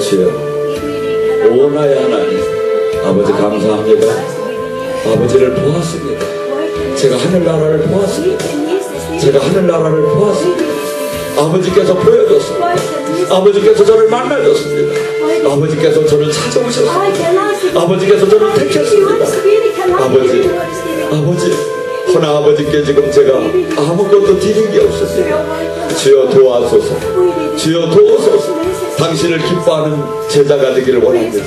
주여, 오 나의 하나님, 아버지 감사합니다. 아버지를 보았습니다. 제가 하늘나라를 보았습니다. 제가 하늘나라를 보았습니다. 아버지께서 보여줬습니다. 아버지께서 저를 만나줬습니다. 아버지께서 저를 찾아오셨습니다. 아버지께서 저를 택했습니다. 아버지, 허나 아버지께 지금 제가 아무것도 드린 게 없습니다. 주여 도와소서, 주여 도와소서. 당신을 기뻐하는 제자가 되기를 원합니다.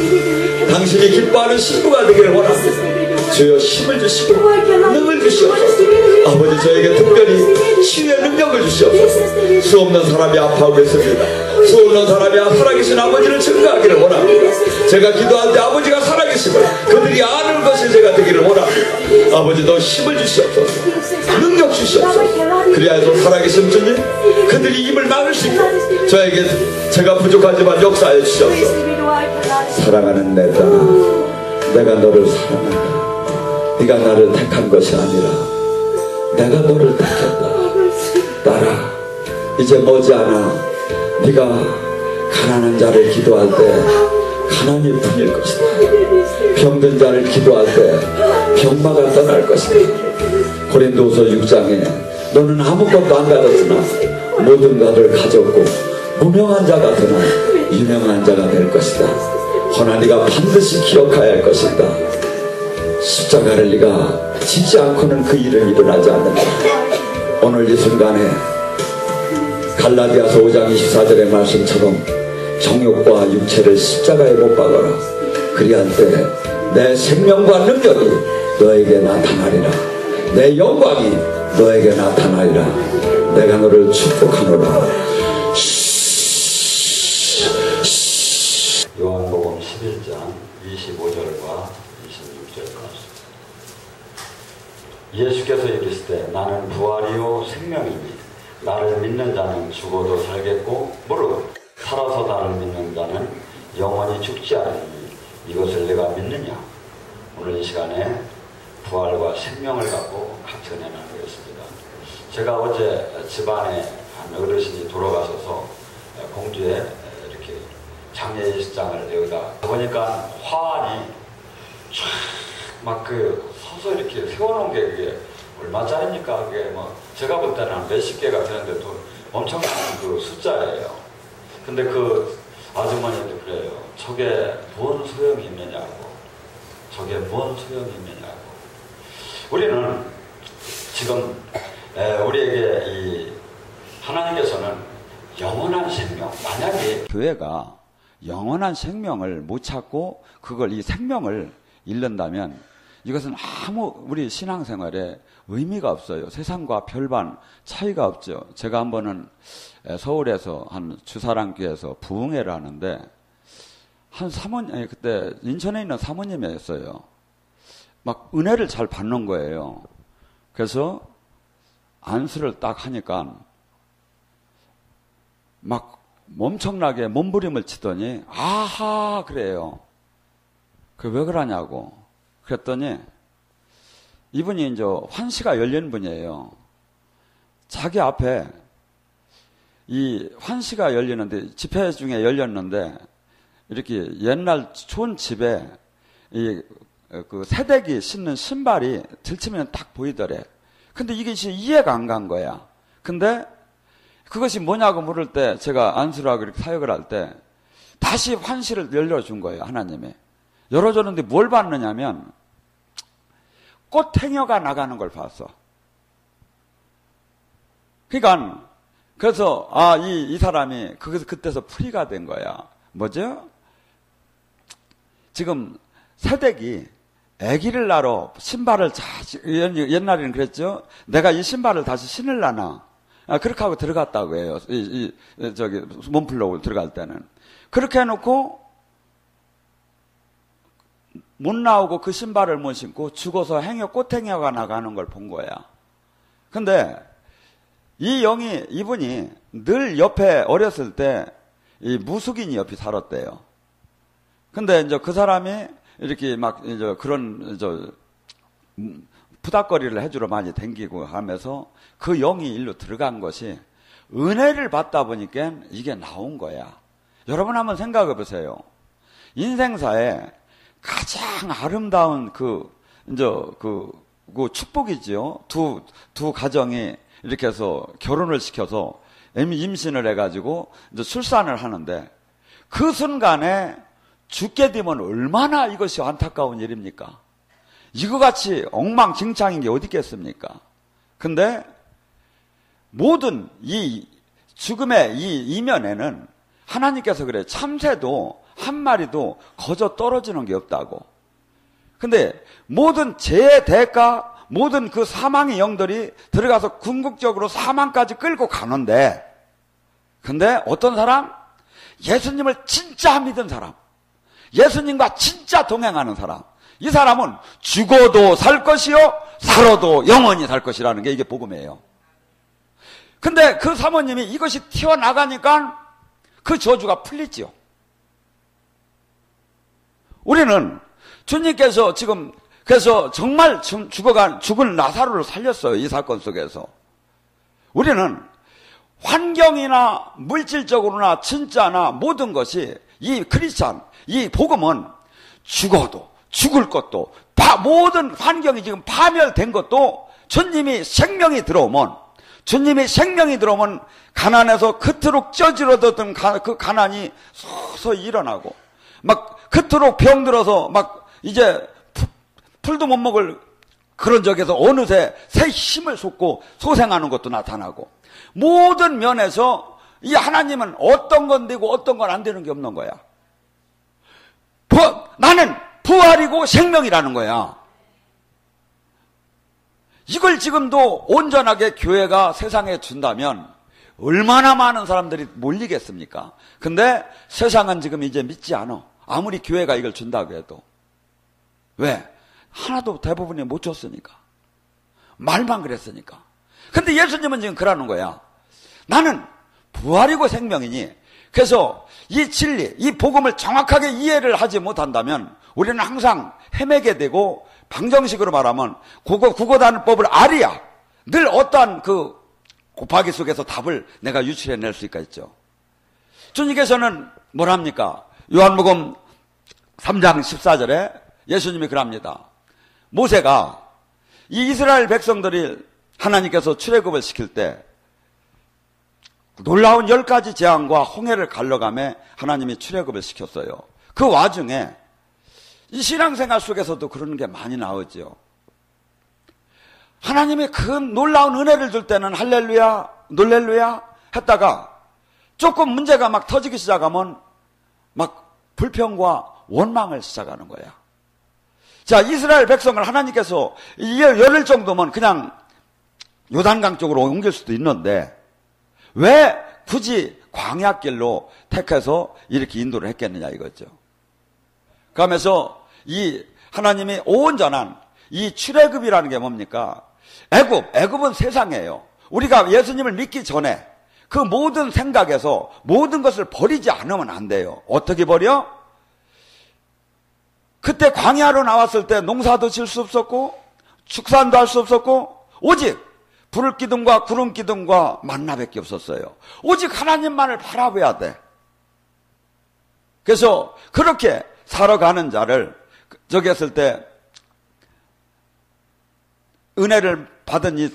당신이 기뻐하는 신부가 되기를 원합니다. 주여 힘을 주시고 능을 주시옵소서. 아버지, 저에게 특별히 치유의 능력을 주시옵소서. 수 없는 사람이 아파하고 있습니다. 수 없는 사람이 살아계신 아버지를 증거하기를 원합니다. 제가 기도할 때 아버지가 살아계심을 그들이 아는 것이 제가 되기를 원합니다. 아버지도 힘을 주시옵소서. 능력 주시옵소서. 그리하여서 살아계신 주님, 그들이 입을 막을 수 있고 저에게 제가 부족하지만 역사해 주시옵소서. 사랑하는 내 딸아, 내가 너를 사랑한다. 네가 나를 택한 것이 아니라 내가 너를 택했다. 딸아, 이제 머지않아 네가 가난한 자를 기도할 때 가난이 풀릴 것이다. 병든 자를 기도할 때 병마가 떠날 것이다. 고린도서 6장에 너는 아무것도 안 가졌으나 모든 것을 가졌고 무명한 자가 되나 유명한 자가 될 것이다. 허나 네가 반드시 기억해야 할 것이다. 십자가를 네가 지지 않고는 그 일은 일어나지 않는다. 오늘 이 순간에 갈라디아서 5장 24절의 말씀처럼 정욕과 육체를 십자가에 못 박아라. 그리할 때 내 생명과 능력이 너에게 나타나리라. 내 영광이 너에게 나타나리라. 내가 너를 축복하노라. 요한복음 11장 25절과 26절까지. 예수께서 이르시되 나는 부활이요 생명이니 나를 믿는 자는 죽어도 살겠고 무릇 살아서 나를 믿는 자는 영원히 죽지 않으니 이것을 내가 믿느냐. 오늘 이 시간에 부활과 생명을 갖고 같이 은혜 나누겠습니다. 제가 어제 집안에 한 어르신이 돌아가셔서 공주에 이렇게 장례식장을 여기다 보니까 화환이 막 서서 이렇게 세워놓은 게 그게 얼마짜리입니까? 그게 뭐 제가 볼 때는 한 몇십 개가 되는데도 엄청난 그 숫자예요. 근데 그 아주머니도 그래요. 저게 뭔 소용이 있느냐고. 저게 뭔 소용이 있느냐고. 우리는 지금 우리에게 이 하나님께서는 영원한 생명, 만약에 교회가 영원한 생명을 못 찾고 그걸 이 생명을 잃는다면 이것은 아무 우리 신앙생활에 의미가 없어요. 세상과 별반 차이가 없죠. 제가 한 번은 서울에서 한 주사랑교에서 부흥회를 하는데 한 사모님, 그때 인천에 있는 사모님이었어요. 막 은혜를 잘 받는 거예요. 그래서 안수를 딱 하니까 막 엄청나게 몸부림을 치더니 아하 그래요. 그 왜 그러냐고. 그랬더니 이분이 이제 환시가 열린 분이에요. 자기 앞에 이 환시가 열리는데 집회 중에 열렸는데 이렇게 옛날 좋은 집에 이 그 새댁이 신는 신발이 들치면 딱 보이더래. 근데 이게 이해가 안 간 거야. 근데 그것이 뭐냐고 물을 때 제가 안수를 하고 이렇게 사역을 할 때 다시 환시를 열려준 거예요. 하나님이. 열어줬는데 뭘 봤느냐면 꽃행여가 나가는 걸 봤어. 그러니까 그래서 이 사람이 그때서 풀이가 된 거야. 뭐죠? 지금 새댁이 아기를 낳으러 신발을 옛날에는 그랬죠. 내가 이 신발을 다시 신을라나. 그렇게 하고 들어갔다고 해요. 저기 몸풀러 들어갈 때는. 그렇게 해놓고 못 나오고 그 신발을 못 신고 죽어서 꽃행여가 나가는 걸 본 거야. 근데 이분이 늘 옆에 어렸을 때 이 무숙인이 옆에 살았대요. 근데 이제 그 사람이 이렇게 막 이제 그런 부닥거리를 해주러 많이 댕기고 하면서 그 영이 일로 들어간 것이 은혜를 받다 보니까 이게 나온 거야. 여러분 한번 생각해 보세요. 인생사에 가장 아름다운 그 축복이지요. 두 가정이 이렇게 해서 결혼을 시켜서 임신을 해가지고 이제 출산을 하는데 그 순간에 죽게 되면 얼마나 이것이 안타까운 일입니까? 이거 같이 엉망진창인 게 어디 있겠습니까? 근데 모든 이 죽음의 이 이면에는 하나님께서 그래, 참새도 한 마리도 거저 떨어지는 게 없다고. 근데 모든 죄의 대가, 모든 그 사망의 영들이 들어가서 궁극적으로 사망까지 끌고 가는데, 근데 어떤 사람? 예수님을 진짜 믿은 사람, 예수님과 진짜 동행하는 사람, 이 사람은 죽어도 살 것이요 살아도 영원히 살 것이라는 게 이게 복음이에요. 근데 그 사모님이 이것이 튀어나가니까 그 저주가 풀리지요. 우리는 주님께서 지금 그래서 정말 죽은 나사로를 살렸어요. 이 사건 속에서. 우리는 환경이나 물질적으로나 진짜나 모든 것이 이 크리스찬, 이 복음은 죽어도 죽을 것도 모든 환경이 지금 파멸된 것도 주님이 생명이 들어오면 가난에서 그토록 쪄지러졌던 그 가난이 서서히 일어나고 막 그토록 병들어서 막 이제 풀도 못 먹을 그런 적에서 어느새 새 힘을 쏟고 소생하는 것도 나타나고 모든 면에서 이 하나님은 어떤 건 되고 어떤 건 안 되는 게 없는 거야. 나는 부활이고 생명이라는 거야. 이걸 지금도 온전하게 교회가 세상에 준다면 얼마나 많은 사람들이 몰리겠습니까? 근데 세상은 지금 이제 믿지 않아. 아무리 교회가 이걸 준다고 해도. 왜? 하나도 대부분이 못 줬으니까. 말만 그랬으니까. 근데 예수님은 지금 그러는 거야. 나는 부활이고 생명이니, 그래서 이 진리, 이 복음을 정확하게 이해를 하지 못한다면 우리는 항상 헤매게 되고, 방정식으로 말하면 국어단법을 알이야. 늘 어떠한 그 곱하기 속에서 답을 내가 유출해낼 수가 있죠. 주님께서는 뭐랍니까? 요한복음 3장 14절에 예수님이 그럽니다. 모세가 이 이스라엘 백성들이 하나님께서 출애굽을 시킬 때 놀라운 10가지 재앙과 홍해를 갈라가며 하나님이 출애굽을 시켰어요. 그 와중에 이 신앙생활 속에서도 그런 게 많이 나오죠. 하나님이 그 놀라운 은혜를 줄 때는 할렐루야, 놀렐루야 했다가 조금 문제가 막 터지기 시작하면 막 불평과 원망을 시작하는 거야. 자, 이스라엘 백성을 하나님께서 열흘 정도면 그냥 요단강 쪽으로 옮길 수도 있는데 왜 굳이 광야길로 택해서 이렇게 인도를 했겠느냐 이거죠. 그러면서 이 하나님이 온전한 이 출애굽이라는 게 뭡니까? 애굽은 세상이에요. 우리가 예수님을 믿기 전에 그 모든 생각에서 모든 것을 버리지 않으면 안 돼요. 어떻게 버려? 그때 광야로 나왔을 때 농사도 질 수 없었고 축산도 할 수 없었고 오직 불 기둥과 구름 기둥과 만나밖에 없었어요. 오직 하나님만을 바라봐야 돼. 그래서 그렇게 살아가는 자를 저기 했을 때 은혜를 받은 이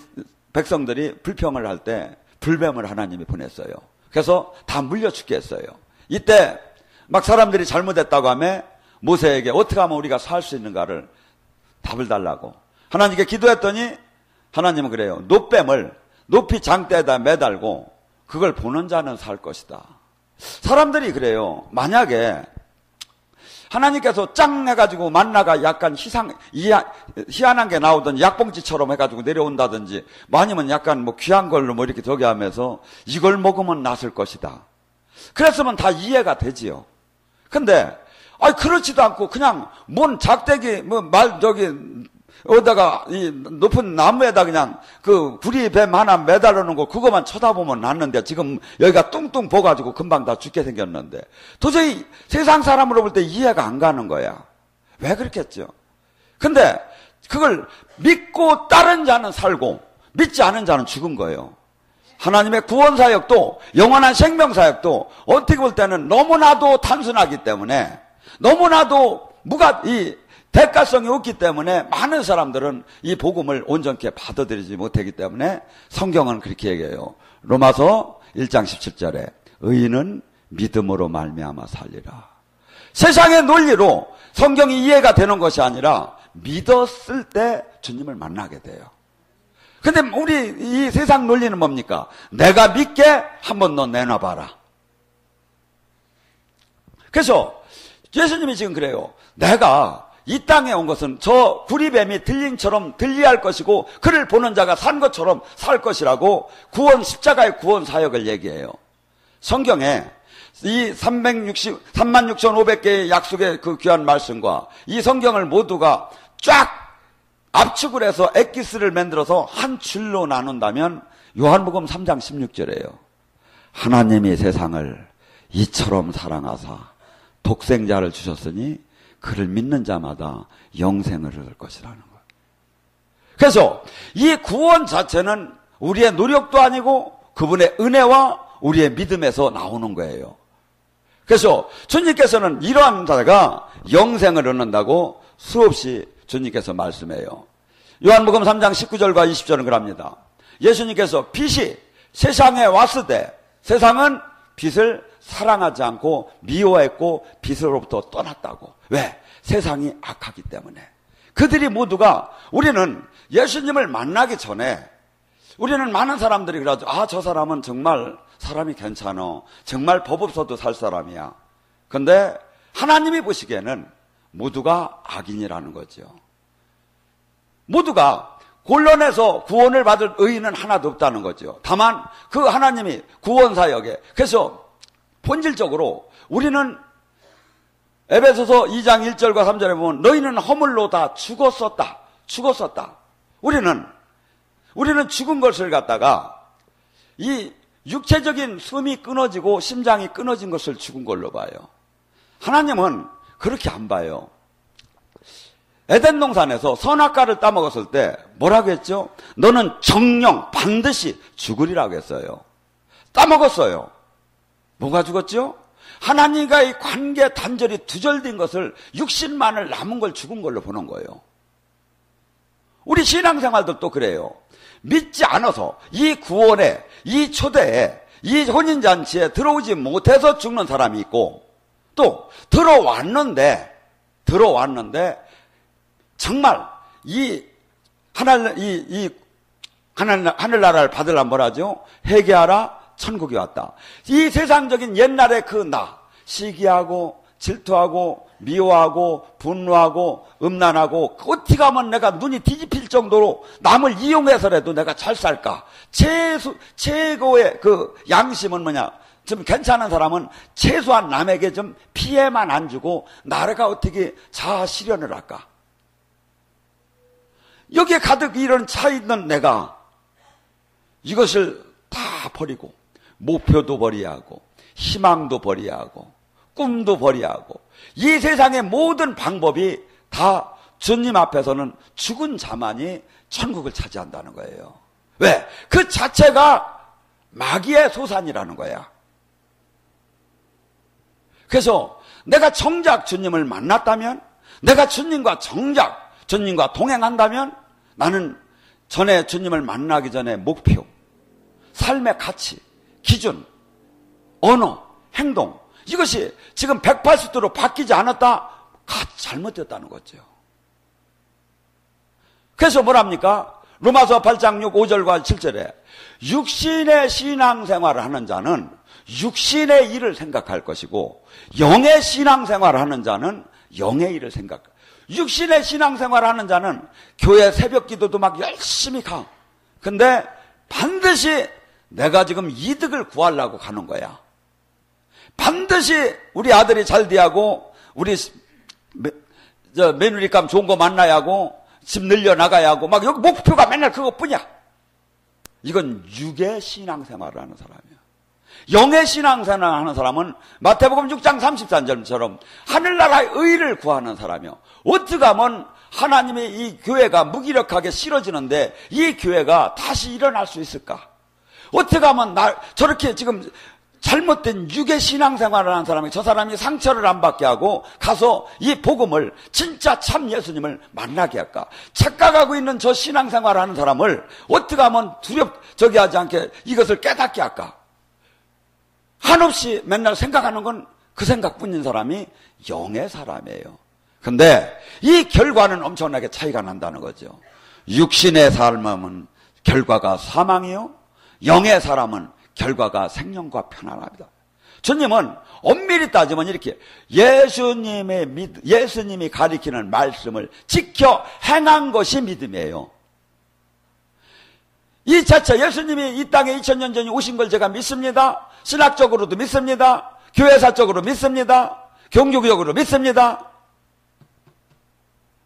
백성들이 불평을 할 때 불뱀을 하나님이 보냈어요. 그래서 다 물려 죽게 했어요. 이때 막 사람들이 잘못했다고 하며 모세에게 어떻게 하면 우리가 살 수 있는가를 답을 달라고 하나님께 기도했더니 하나님은 그래요. 노뱀을 높이 장대에다 매달고 그걸 보는 자는 살 것이다. 사람들이 그래요. 만약에 하나님께서 짱 해가지고 만나가 약간 희한한 게 나오던 약봉지처럼 해가지고 내려온다든지, 아니면 약간 뭐 귀한 걸로 뭐 이렇게 저기 하면서 이걸 먹으면 낫을 것이다. 그랬으면 다 이해가 되지요. 근데, 그렇지도 않고 그냥 뭔 작대기, 어디다가 이 높은 나무에다 그냥 그 구리뱀 하나 매달아 놓은 거 그거만 쳐다보면 낫는데 지금 여기가 뚱뚱 버가지고 금방 다 죽게 생겼는데 도저히 세상 사람으로 볼 때 이해가 안 가는 거야. 왜 그렇겠죠? 근데 그걸 믿고 따른 자는 살고 믿지 않은 자는 죽은 거예요. 하나님의 구원사역도 영원한 생명사역도 어떻게 볼 때는 너무나도 단순하기 때문에 너무나도 이 대가성이 없기 때문에 많은 사람들은 이 복음을 온전케 받아들이지 못하기 때문에 성경은 그렇게 얘기해요. 로마서 1장 17절에 의인은 믿음으로 말미암아 살리라. 세상의 논리로 성경이 이해가 되는 것이 아니라 믿었을 때 주님을 만나게 돼요. 근데 우리 이 세상 논리는 뭡니까? 내가 믿게 한 번 더 내놔봐라. 그래서 예수님이 지금 그래요. 내가 이 땅에 온 것은 저 구리뱀이 들림처럼 들리할 것이고 그를 보는 자가 산 것처럼 살 것이라고 십자가의 구원 사역을 얘기해요. 성경에 이 36,500개의 약속의 그 귀한 말씀과 이 성경을 모두가 쫙 압축을 해서 엑기스를 만들어서 한 줄로 나눈다면 요한복음 3장 16절이에요. 하나님이 세상을 이처럼 사랑하사 독생자를 주셨으니 그를 믿는 자마다 영생을 얻을 것이라는 거예요. 그래서 이 구원 자체는 우리의 노력도 아니고 그분의 은혜와 우리의 믿음에서 나오는 거예요. 그래서 주님께서는 이러한 자가 영생을 얻는다고 수없이 주님께서 말씀해요. 요한복음 3장 19절과 20절은 그럽니다. 예수님께서 빛이 세상에 왔을 때 세상은 빛을 사랑하지 않고 미워했고 빛으로부터 떠났다고. 왜? 세상이 악하기 때문에. 그들이 모두가 우리는 예수님을 만나기 전에 우리는 많은 사람들이 그러죠. 저 사람은 정말 사람이 괜찮아. 정말 법 없어도 살 사람이야. 근데 하나님이 보시기에는 모두가 악인이라는 거죠. 모두가 곤란해서 구원을 받을 의인은 하나도 없다는 거죠. 다만 그 하나님이 구원사역에 그래서 본질적으로 우리는 에베소서 2장 1절과 3절에 보면 너희는 허물로 다 죽었었다. 우리는 죽은 것을 갖다가 이 육체적인 숨이 끊어지고 심장이 끊어진 것을 죽은 걸로 봐요. 하나님은 그렇게 안 봐요. 에덴 동산에서 선악과를 따먹었을 때 뭐라고 했죠? 너는 정령 반드시 죽으리라고 했어요. 따먹었어요. 뭐가 죽었죠? 하나님과의 관계 단절이 두절된 것을 육신만을 남은 걸 죽은 걸로 보는 거예요. 우리 신앙생활도 또 그래요. 믿지 않아서 이 구원에, 이 초대에, 이 혼인잔치에 들어오지 못해서 죽는 사람이 있고 또 들어왔는데 정말 하늘나라를 받으려면 뭐라죠? 회개하라 천국이 왔다. 이 세상적인 옛날의 그 시기하고 질투하고 미워하고 분노하고 음란하고 어떻게 하면 내가 눈이 뒤집힐 정도로 남을 이용해서라도 내가 잘 살까? 최고의 그 양심은 뭐냐? 좀 괜찮은 사람은 최소한 남에게 좀 피해만 안 주고 나라가 어떻게 자아 실현을 할까? 여기에 가득 이런 차 있는 내가 이것을 다 버리고 목표도 버리하고 희망도 버리하고 꿈도 버리하고 이 세상의 모든 방법이 다 주님 앞에서는 죽은 자만이 천국을 차지한다는 거예요. 왜? 그 자체가 마귀의 소산이라는 거야. 그래서 내가 정작 주님을 만났다면, 내가 주님과 동행한다면 나는 전에 주님을 만나기 전에 목표, 삶의 가치, 기준, 언어, 행동 이것이 지금 180도로 바뀌지 않았다? 잘못됐다는 거죠. 그래서 뭐랍니까? 로마서 8장 6, 5절과 7절에 육신의 신앙생활을 하는 자는 육신의 일을 생각할 것이고 영의 신앙생활을 하는 자는 영의 일을 생각할. 육신의 신앙생활을 하는 자는 교회 새벽 기도도 막 열심히 가. 근데 반드시 내가 지금 이득을 구하려고 가는 거야. 반드시 우리 아들이 잘 돼야하고 우리 며느리감 좋은 거 만나야 하고 집 늘려나가야 하고 막 여기 목표가 맨날 그것뿐이야. 이건 육의 신앙생활을 하는 사람이야. 영의 신앙생활을 하는 사람은 마태복음 6장 33절처럼 하늘나라의 의를 구하는 사람이요. 어떻게 하면 하나님의 이 교회가 무기력하게 싫어지는데 이 교회가 다시 일어날 수 있을까? 어떻게 하면 저렇게 지금 잘못된 육의 신앙생활을 하는 사람이 저 사람이 상처를 안 받게 하고 가서 이 복음을 진짜 참 예수님을 만나게 할까? 착각하고 있는 저 신앙생활을 하는 사람을 어떻게 하면 저기 하지 않게 이것을 깨닫게 할까? 한없이 맨날 생각하는 건 그 생각뿐인 사람이 영의 사람이에요. 근데 이 결과는 엄청나게 차이가 난다는 거죠. 육신의 삶은 결과가 사망이요, 영의 사람은 결과가 생명과 편안합니다. 주님은 엄밀히 따지면 이렇게 예수님이 가리키는 말씀을 지켜 행한 것이 믿음이에요. 이 자체 예수님이 이 땅에 2000년 전에 오신 걸 제가 믿습니다. 신학적으로도 믿습니다. 교회사적으로 믿습니다. 종교적으로 믿습니다.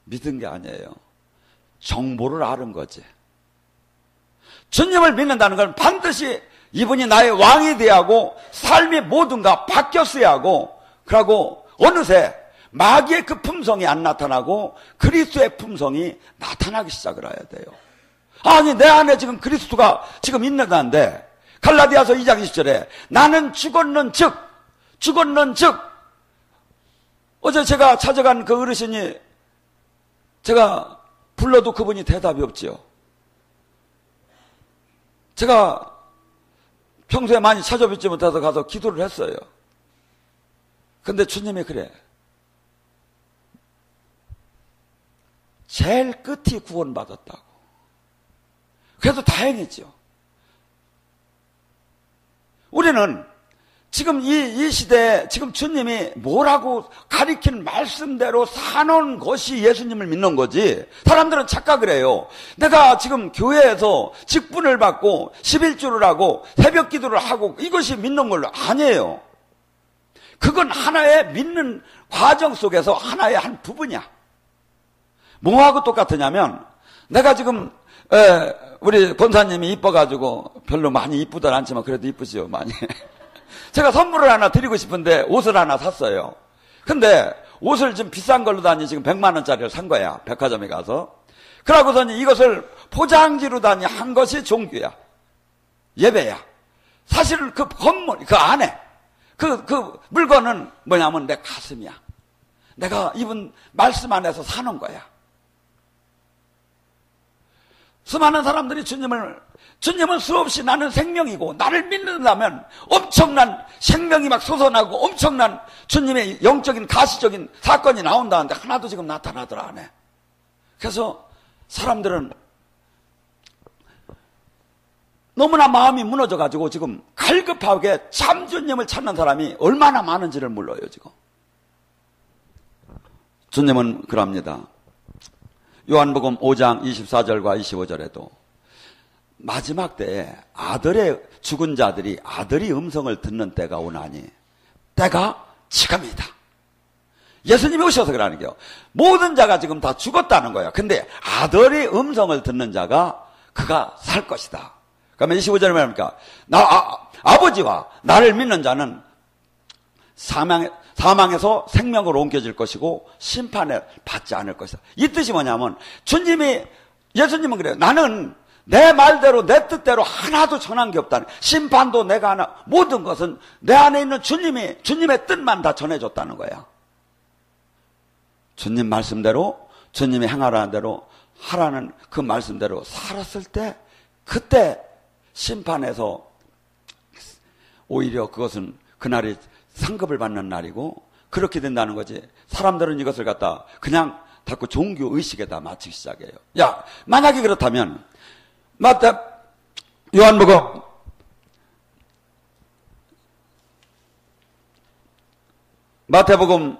믿은 게 아니에요. 정보를 아는 거지. 주님을 믿는다는 건 반드시 이분이 나의 왕이 돼야 하고 삶이 모든가 바뀌었어야 하고, 그러고 어느새 마귀의 그 품성이 안 나타나고 그리스도의 품성이 나타나기 시작을 해야 돼요. 아니 내 안에 지금 그리스도가 지금 있는다는데 갈라디아서 2장 20절에 나는 죽었는 즉 어제 제가 찾아간 그 어르신이 제가 불러도 그분이 대답이 없지요. 제가 평소에 많이 찾아뵙지 못해서 가서 기도를 했어요. 근데 주님이 그래. 제일 끝이 구원받았다고. 그래도 다행이죠. 우리는 지금 이 시대에 지금 주님이 뭐라고 가리킨 말씀대로 사는 것이 예수님을 믿는 거지. 사람들은 착각을 해요. 내가 지금 교회에서 직분을 받고 11주를 하고 새벽 기도를 하고 이것이 믿는 걸로 아니에요. 그건 하나의 믿는 과정 속에서 하나의 한 부분이야. 뭐하고 똑같으냐면 내가 지금 우리 권사님이 이뻐가지고 별로 많이 이쁘진 않지만 그래도 이쁘지요 많이. 제가 선물을 하나 드리고 싶은데 옷을 하나 샀어요. 근데 옷을 좀 비싼 걸로 다니 지금 100만 원짜리를 산 거야. 백화점에 가서. 그러고서는 이것을 포장지로 다니 한 것이 종교야. 예배야. 사실은 그 건물, 그 안에 그 물건은 뭐냐면 내 가슴이야. 내가 입은 말씀 안에서 사는 거야. 수많은 사람들이 주님은 수없이 나는 생명이고 나를 믿는다면 엄청난 생명이 막 솟아나고 엄청난 주님의 영적인 가시적인 사건이 나온다는데 하나도 지금 나타나더라 안 해. 그래서 사람들은 너무나 마음이 무너져가지고 지금 갈급하게 참 주님을 찾는 사람이 얼마나 많은지를 몰라요 지금. 주님은 그럽니다. 요한복음 5장 24절과 25절에도 마지막 때에 죽은 자들이 아들의 음성을 듣는 때가 오나니 때가 지금이다. 예수님이 오셔서 그러는 거예요. 모든 자가 지금 다 죽었다는 거예요. 근데 아들의 음성을 듣는 자가 그가 살 것이다. 그러면 25절에 말합니까? 아버지와 나를 믿는 자는 사망에서 생명으로 옮겨질 것이고 심판을 받지 않을 것이다. 이 뜻이 뭐냐면 예수님은 그래요. 나는 내 말대로 내 뜻대로 하나도 전한 게 없다는, 심판도 내가 하나, 모든 것은 내 안에 있는 주님의 뜻만 다 전해줬다는 거야. 주님 말씀대로 주님이 행하라는 대로 하라는 그 말씀대로 살았을 때 그때 심판에서 오히려 그것은 그날이 상급을 받는 날이고 그렇게 된다는 거지. 사람들은 이것을 갖다 그냥 자꾸 종교 의식에다 맞추기 시작해요. 야, 만약에 그렇다면 요한복음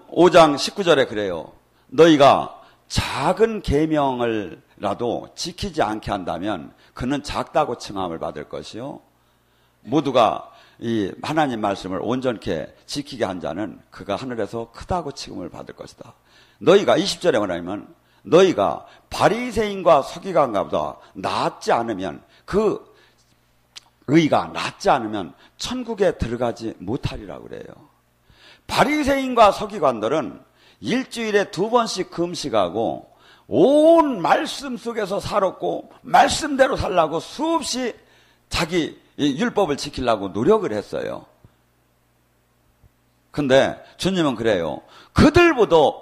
5장 19절에 그래요. 너희가 작은 계명을라도 지키지 않게 한다면 그는 작다고 칭함을 받을 것이요, 모두가 이 하나님 말씀을 온전케 지키게 한 자는 그가 하늘에서 크다고 칭함을 받을 것이다. 너희가 20절에 뭐냐면 너희가 바리새인과 서기관보다 낫지 않으면, 그 의가 낫지 않으면 천국에 들어가지 못하리라고 그래요. 바리새인과 서기관들은 일주일에 2번씩 금식하고 온 말씀 속에서 살았고 말씀대로 살라고 수없이 자기 이 율법을 지키려고 노력을 했어요. 근데 주님은 그래요. 그들보다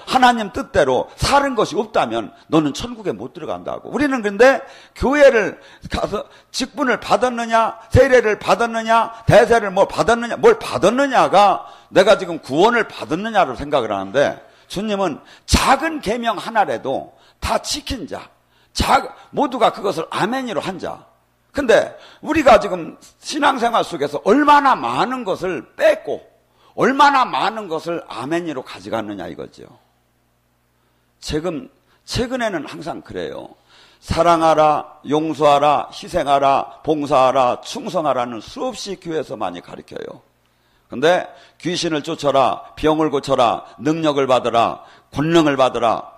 하나님 뜻대로 사는 것이 없다면 너는 천국에 못 들어간다고. 우리는 근데 교회를 가서 직분을 받았느냐, 세례를 받았느냐, 대세를 뭘 받았느냐가 내가 지금 구원을 받았느냐로 생각을 하는데, 주님은 작은 계명 하나라도 다 지킨 자, 모두가 그것을 아멘이로 한 자. 근데 우리가 지금 신앙생활 속에서 얼마나 많은 것을 뺐고 얼마나 많은 것을 아멘이로 가져갔느냐 이거죠. 최근에는 항상 그래요. 사랑하라, 용서하라, 희생하라, 봉사하라, 충성하라는 수없이 교회에서 많이 가르쳐요. 근데 귀신을 쫓아라, 병을 고쳐라, 능력을 받으라, 권능을 받으라,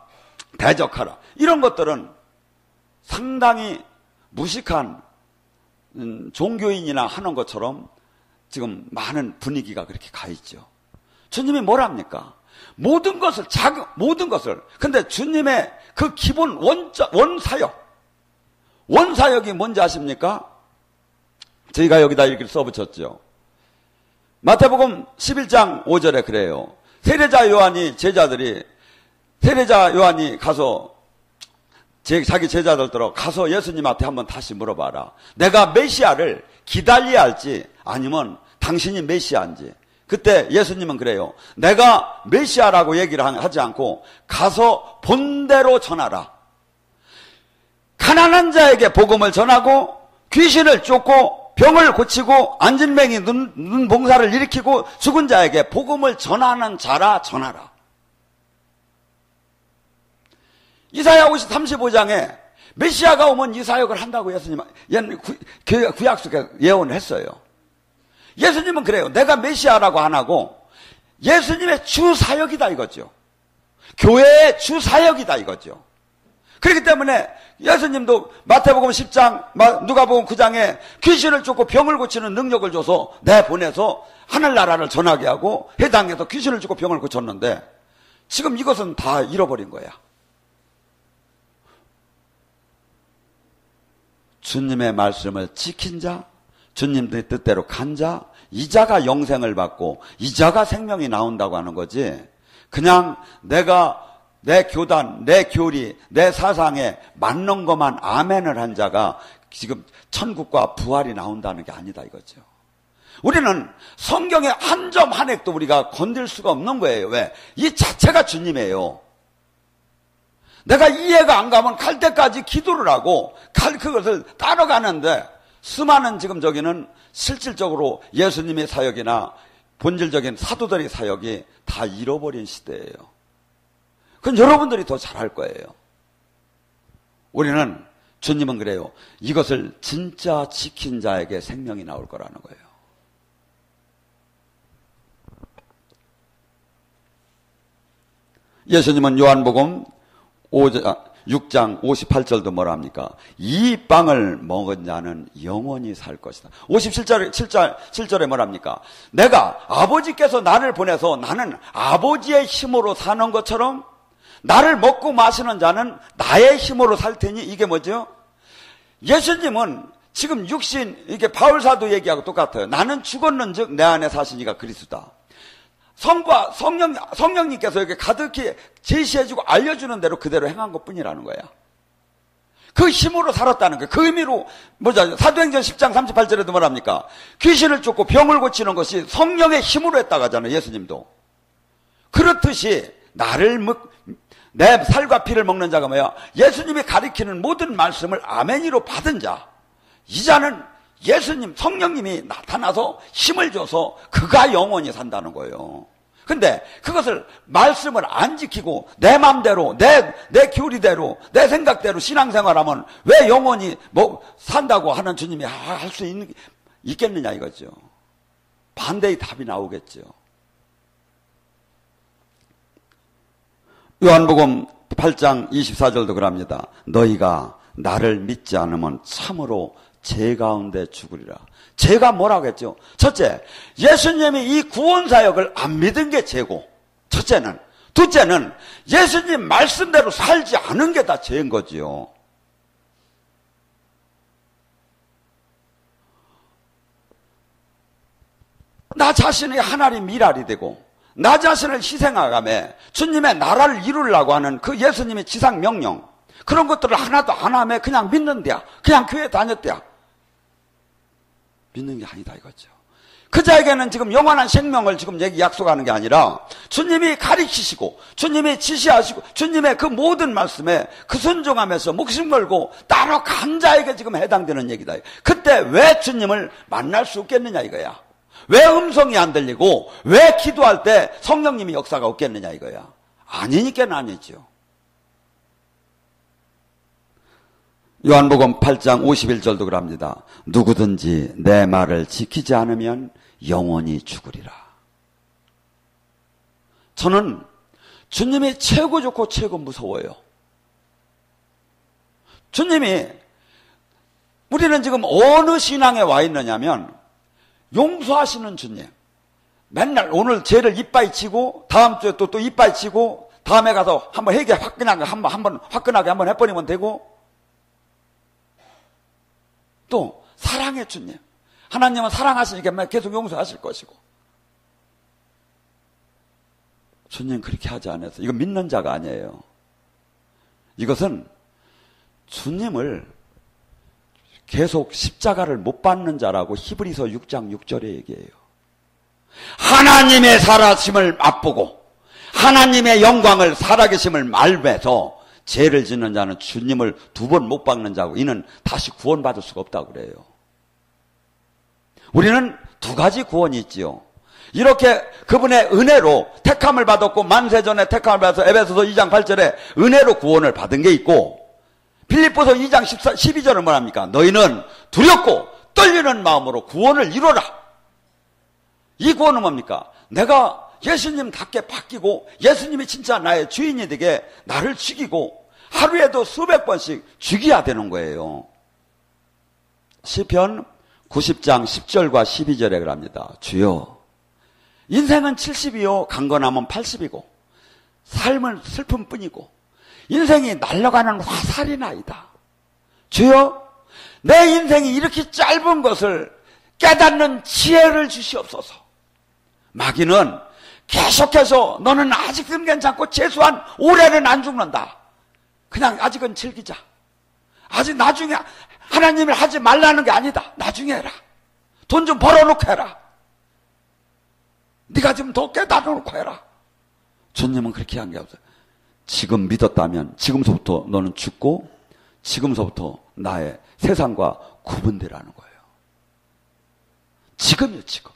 대적하라, 이런 것들은 상당히 무식한 종교인이나 하는 것처럼 지금 많은 분위기가 그렇게 가 있죠. 주님이 뭐랍니까? 모든 것을 근데 주님의 그 기본 원사역이 뭔지 아십니까? 저희가 여기다 이렇게 써붙였죠. 마태복음 11장 5절에 그래요. 세례자 요한이 가서 자기 제자들더러 가서 예수님한테 한번 다시 물어봐라. 내가 메시아를 기다려야 할지 아니면 당신이 메시아인지. 그때 예수님은 그래요. 내가 메시아라고 얘기를 하지 않고 가서 본대로 전하라. 가난한 자에게 복음을 전하고 귀신을 쫓고 병을 고치고 안진뱅이 눈 봉사를 일으키고 죽은 자에게 복음을 전하는 자라 전하라. 이사야 35장에 메시아가 오면 이 사역을 한다고 예수님은 구약 속에 예언을 했어요. 예수님은 그래요. 내가 메시아라고 안 하고 예수님의 주 사역이다 이거죠. 교회의 주 사역이다 이거죠. 그렇기 때문에 예수님도 마태복음 10장, 누가복음 9장에 귀신을 쫓고 병을 고치는 능력을 줘서 내보내서 하늘나라를 전하게 하고 해당에서 귀신을 쫓고 병을 고쳤는데 지금 이것은 다 잃어버린 거야. 주님의 말씀을 지킨 자, 주님의 뜻대로 간 자, 이 자가 영생을 받고 이 자가 생명이 나온다고 하는 거지. 그냥 내가 내 교단, 내 교리, 내 사상에 맞는 것만 아멘을 한 자가 지금 천국과 부활이 나온다는 게 아니다 이거죠. 우리는 성경의 한 점 한 핵도 우리가 건들 수가 없는 거예요. 왜? 이 자체가 주님이에요. 내가 이해가 안 가면 갈 때까지 기도를 하고 그것을 따라가는데 수많은 지금 저기는 실질적으로 예수님의 사역이나 본질적인 사도들의 사역이 다 잃어버린 시대예요. 그건 여러분들이 더 잘할 거예요. 우리는 주님은 그래요. 이것을 진짜 지킨 자에게 생명이 나올 거라는 거예요. 예수님은 요한복음 6장 58절도 뭐라 합니까? 이 빵을 먹은 자는 영원히 살 것이다. 57절에 뭐라 합니까? 내가 아버지께서 나를 보내서 나는 아버지의 힘으로 사는 것처럼 나를 먹고 마시는 자는 나의 힘으로 살 테니. 이게 뭐죠? 예수님은 지금 육신, 이게 바울사도 얘기하고 똑같아요. 나는 죽었는즉 내 안에 사시니가 그리스도다. 성령님께서 이렇게 가득히 제시해주고 알려주는 대로 그대로 행한 것 뿐이라는 거야. 그 힘으로 살았다는 거야. 그 의미로, 사도행전 10장 38절에도 뭐랍니까? 귀신을 쫓고 병을 고치는 것이 성령의 힘으로 했다고 하잖아요, 예수님도. 그렇듯이 내 살과 피를 먹는 자가 뭐야? 예수님이 가리키는 모든 말씀을 아멘이로 받은 자. 이 자는 예수님, 성령님이 나타나서 힘을 줘서 그가 영원히 산다는 거예요. 근데 그것을 말씀을 안 지키고 내 맘대로, 내 교리대로, 내 생각대로 신앙생활하면 왜 영원히 산다고 하는 주님이 할 수 있겠느냐 이거죠. 반대의 답이 나오겠죠. 요한복음 8장 24절도 그럽니다. 너희가 나를 믿지 않으면 참으로 죄 가운데 죽으리라. 죄가 뭐라고 했죠? 첫째, 예수님이 이 구원사역을 안 믿은 게 죄고, 첫째는. 둘째는 예수님 말씀대로 살지 않은 게 다 죄인 거지요. 나 자신이 하나님 미랄이 되고 나 자신을 희생하가며 주님의 나라를 이루려고 하는 그 예수님의 지상 명령, 그런 것들을 하나도 안 하며 그냥 믿는데야, 그냥 교회 다녔대야. 믿는 게 아니다 이거죠. 그 자에게는 지금 영원한 생명을 지금 약속하는 게 아니라 주님이 가르치시고 주님이 지시하시고 주님의 그 모든 말씀에 그 순종하면서 목숨 걸고 따라간 자에게 지금 해당되는 얘기다. 그때 왜 주님을 만날 수 없겠느냐 이거야. 왜 음성이 안 들리고 왜 기도할 때 성령님이 역사가 없겠느냐 이거야. 아니니까는 아니죠. 요한복음 8장 51절도 그럽니다. 누구든지 내 말을 지키지 않으면 영원히 죽으리라. 저는 주님이 최고 좋고 최고 무서워요. 주님이, 우리는 지금 어느 신앙에 와 있느냐면 용서하시는 주님. 맨날 오늘 죄를 이빠이 치고 다음 주에 또 이빠이 치고 다음에 가서 한번 회개 화끈하게 한번 해버리면 되고, 또 사랑의 주님. 하나님은 사랑하시니까 계속 용서하실 것이고. 주님 그렇게 하지 않았어요. 이건 믿는 자가 아니에요. 이것은 주님을 계속 십자가를 못 받는 자라고 히브리서 6장 6절에 얘기해요. 하나님의 살아심을 맛보고 하나님의 영광을 살아계심을 말면서 죄를 짓는 자는 주님을 2번 못 박는 자고 이는 다시 구원받을 수가 없다고 그래요. 우리는 2가지 구원이 있지요. 이렇게 그분의 은혜로 택함을 받았고 만세전에 택함을 받아서 에베소서 2장 8절에 은혜로 구원을 받은 게 있고, 빌립보서 2장 12절은 뭐랍니까? 너희는 두렵고 떨리는 마음으로 구원을 이루라. 이 구원은 뭡니까? 내가 예수님답게 바뀌고 예수님이 진짜 나의 주인이 되게 나를 죽이고 하루에도 수백 번씩 죽여야 되는 거예요. 시편 90장 10절과 12절에 그럽니다. 주여, 인생은 70이요 강건함은 80이고 삶은 슬픔뿐이고 인생이 날아가는 화살이나이다. 주여, 내 인생이 이렇게 짧은 것을 깨닫는 지혜를 주시옵소서. 마귀는 계속해서 너는 아직은 괜찮고 최소한 올해는 안 죽는다. 그냥 아직은 즐기자. 아직 나중에 하나님을 하지 말라는 게 아니다. 나중에 해라. 돈 좀 벌어놓고 해라. 네가 좀 더 깨달아놓고 해라. 주님은 그렇게 한 게 없어요. 지금 믿었다면 지금서부터 너는 죽고 지금서부터 나의 세상과 구분되라는 거예요. 지금이요, 지금.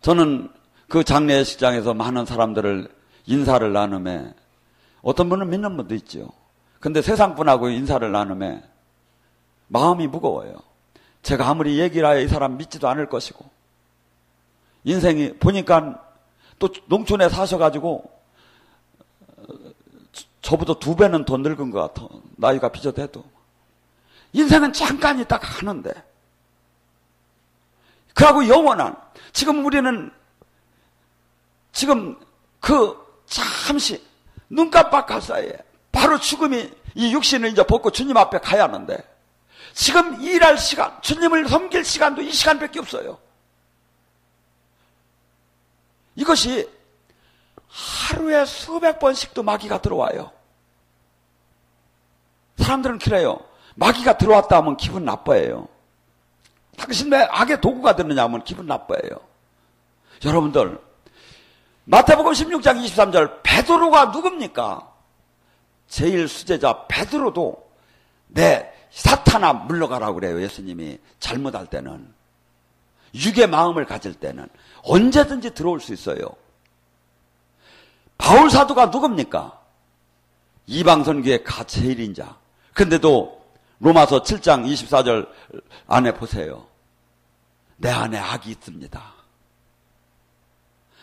저는 그 장례식장에서 많은 사람들을 인사를 나눔에 어떤 분은 믿는 분도 있죠. 근데 세상 분하고 인사를 나눔에 마음이 무거워요. 제가 아무리 얘기를 해야 이 사람 믿지도 않을 것이고, 인생이 보니까 또 농촌에 사셔가지고 저보다 2배는 더 늙은 것 같아. 나이가 비슷해도. 인생은 잠깐 있다가 가는데. 그하고 영원한, 지금 우리는 지금 그 잠시 눈 깜빡할 사이에 바로 죽음이 이 육신을 이제 벗고 주님 앞에 가야 하는데, 지금 일할 시간, 주님을 섬길 시간도 이 시간밖에 없어요. 이것이 하루에 수백 번씩도 마귀가 들어와요. 사람들은 그래요. 마귀가 들어왔다 하면 기분 나빠해요. 당신 왜 악의 도구가 되느냐 하면 기분 나빠해요. 여러분들, 마태복음 16장 23절, 베드로가 누굽니까? 제일 수제자 베드로도 내 사탄아 물러가라고 그래요. 예수님이 잘못할 때는, 육의 마음을 가질 때는 언제든지 들어올 수 있어요. 바울 사도가 누굽니까? 이방선교의 제일인 자. 근데도 로마서 7장 24절 안에 보세요. 내 안에 악이 있습니다.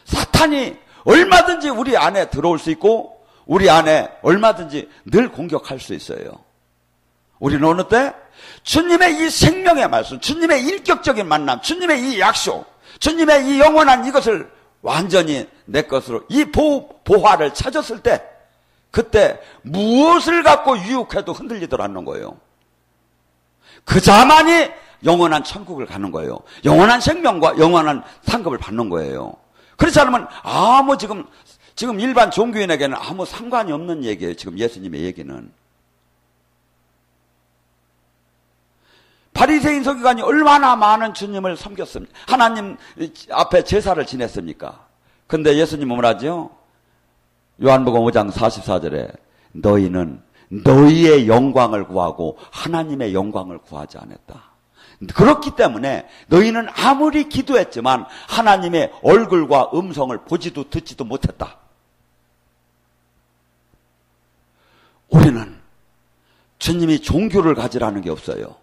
사탄이 얼마든지 우리 안에 들어올 수 있고 우리 안에 얼마든지 늘 공격할 수 있어요. 우리는 어느 때 주님의 이 생명의 말씀, 주님의 인격적인 만남, 주님의 이 약속, 주님의 이 영원한 이것을 완전히 내 것으로 이 보화를 찾았을 때, 그때 무엇을 갖고 유혹해도 흔들리더라는 거예요. 그 자만이 영원한 천국을 가는 거예요. 영원한 생명과 영원한 상급을 받는 거예요. 그렇지 않으면 아무 지금 일반 종교인에게는 아무 상관이 없는 얘기예요. 지금 예수님의 얘기는. 바리새인 서기관이 얼마나 많은 주님을 섬겼습니까? 하나님 앞에 제사를 지냈습니까? 근데 예수님은 뭐라죠? 요한복음 5장 44절에 너희는 너희의 영광을 구하고 하나님의 영광을 구하지 않았다. 그렇기 때문에 너희는 아무리 기도했지만 하나님의 얼굴과 음성을 보지도 듣지도 못했다. 우리는 주님이 종교를 가지라는 게 없어요.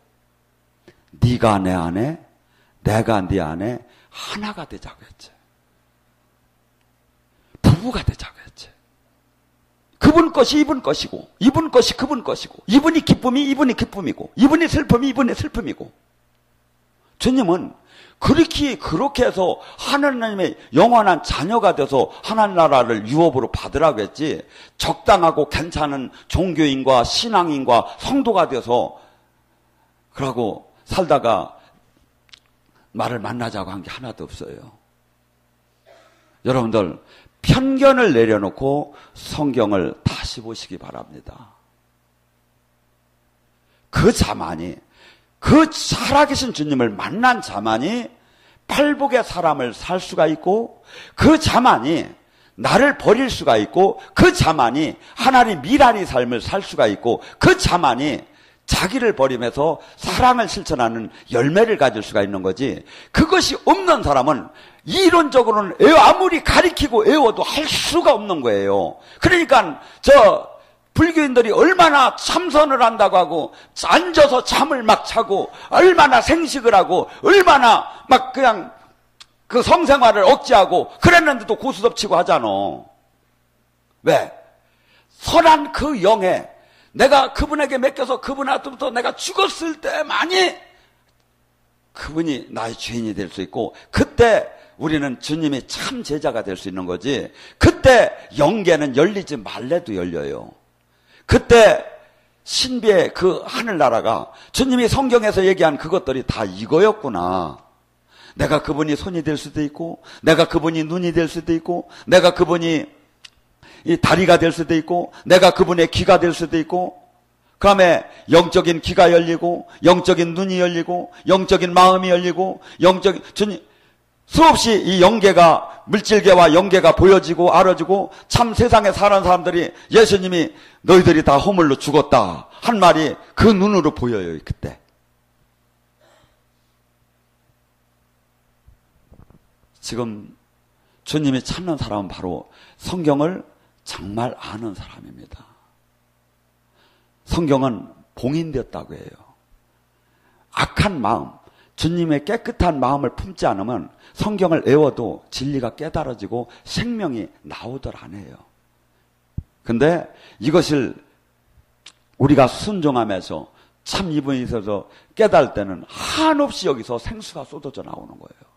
네가 내 안에, 내가 네 안에 하나가 되자고 했지. 부부가 되자고 했지. 그분 것이 이분 것이고, 이분 것이 그분 것이고, 이분이 기쁨이 이분이 기쁨이고, 이분이 슬픔이 이분이 슬픔이고. 주님은 그렇게 해서 하나님의 영원한 자녀가 돼서 하나님 나라를 유업으로 받으라고 했지, 적당하고 괜찮은 종교인과 신앙인과 성도가 돼서 그러고 살다가 나를 만나자고 한 게 하나도 없어요. 여러분들 편견을 내려놓고 성경을 다시 보시기 바랍니다. 그 자만이, 그 살아계신 주님을 만난 자만이 팔복의 사람을 살 수가 있고, 그 자만이 나를 버릴 수가 있고, 그 자만이 하나님 미랄이 삶을 살 수가 있고, 그 자만이 자기를 버리면서 사랑을 실천하는 열매를 가질 수가 있는 거지, 그것이 없는 사람은 이론적으로는 아무리 가리키고 애워도 할 수가 없는 거예요. 그러니까 불교인들이 얼마나 참선을 한다고 하고 앉아서 잠을 막 자고 얼마나 생식을 하고 얼마나 막 그냥 그 성생활을 억제하고 그랬는데도 고스톱치고 하잖아. 왜? 선한 그 영에 내가 그분에게 맡겨서 그분한테부터 내가 죽었을 때만이 그분이 나의 주인이 될 수 있고, 그때 우리는 주님이 참 제자가 될 수 있는 거지. 그때 영계는 열리지 말래도 열려요. 그때 신비의 그 하늘나라가 주님이 성경에서 얘기한 그것들이 다 이거였구나. 내가 그분이 손이 될 수도 있고, 내가 그분이 눈이 될 수도 있고, 내가 그분이 이 다리가 될 수도 있고, 내가 그분의 귀가 될 수도 있고, 그 다음에 영적인 귀가 열리고, 영적인 눈이 열리고, 영적인 마음이 열리고, 주님, 수없이 이 영계가, 물질계와 영계가 보여지고 알아지고, 참 세상에 사는 사람들이 예수님이 너희들이 다 허물로 죽었다 한 말이 그 눈으로 보여요, 그때. 지금 주님이 찾는 사람은 바로 성경을 정말 아는 사람입니다. 성경은 봉인되었다고 해요. 악한 마음, 주님의 깨끗한 마음을 품지 않으면 성경을 외워도 진리가 깨달아지고 생명이 나오들 안 해요. 근데 이것을 우리가 순종하면서 참 이분이 있어서 깨달을 때는 한없이 여기서 생수가 쏟아져 나오는 거예요.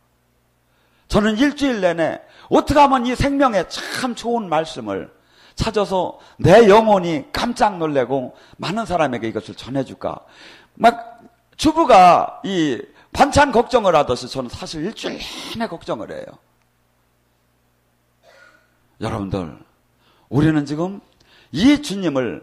저는 일주일 내내 어떻게 하면 이 생명에 참 좋은 말씀을 찾아서 내 영혼이 깜짝 놀래고 많은 사람에게 이것을 전해줄까. 막 주부가 이 반찬 걱정을 하듯이 저는 사실 일주일 내내 걱정을 해요. 여러분들, 우리는 지금 이 주님이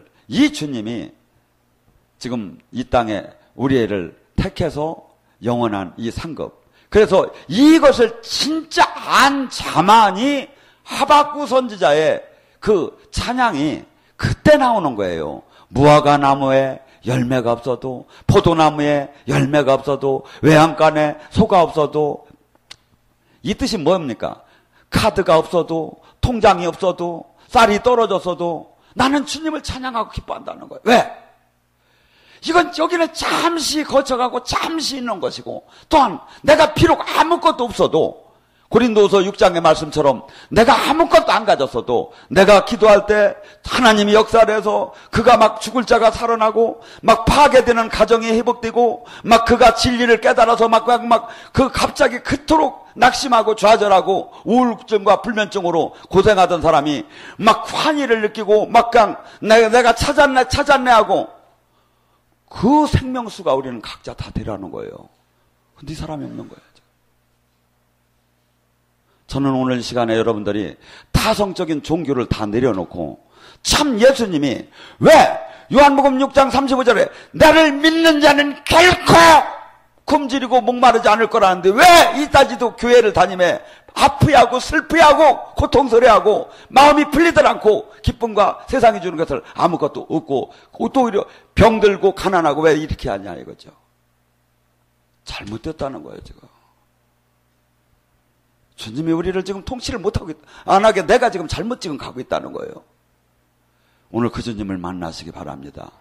지금 이 땅에 우리를 택해서 영원한 이 상급, 그래서 이것을 진짜 안 자만이 하박국 선지자의 그 찬양이 그때 나오는 거예요. 무화과 나무에 열매가 없어도, 포도나무에 열매가 없어도, 외양간에 소가 없어도, 이 뜻이 뭡니까? 카드가 없어도, 통장이 없어도, 쌀이 떨어졌어도 나는 주님을 찬양하고 기뻐한다는 거예요. 왜? 이건 여기는 잠시 거쳐가고 잠시 있는 것이고, 또한 내가 비록 아무것도 없어도 고린도후서 6장의 말씀처럼 내가 아무것도 안 가졌어도 내가 기도할 때 하나님이 역사를 해서 그가 막 죽을 자가 살아나고 막 파괴되는 가정이 회복되고 막 그가 진리를 깨달아서 막 그 갑자기 그토록 낙심하고 좌절하고 우울증과 불면증으로 고생하던 사람이 막 환희를 느끼고 막 그냥 내가 찾았네 하고 그 생명수가 우리는 각자 다 되라는 거예요. 근데 이 사람이 없는 거예요. 저는 오늘 이 시간에 여러분들이 타성적인 종교를 다 내려놓고 참 예수님이 왜 요한복음 6장 35절에 나를 믿는 자는 결코 굶주리고 목마르지 않을 거라는데 왜 이따지도 교회를 다니며 아프야하고 슬프야하고 고통스러워하고 마음이 풀리들 않고 기쁨과 세상이 주는 것을 아무것도 없고 또 오히려 병들고 가난하고 왜 이렇게 하냐 이거죠. 잘못됐다는 거예요 지금. 주님이 우리를 지금 통치를 못하고 안 하게 내가 지금 잘못 지금 가고 있다는 거예요. 오늘 그 주님을 만나시기 바랍니다.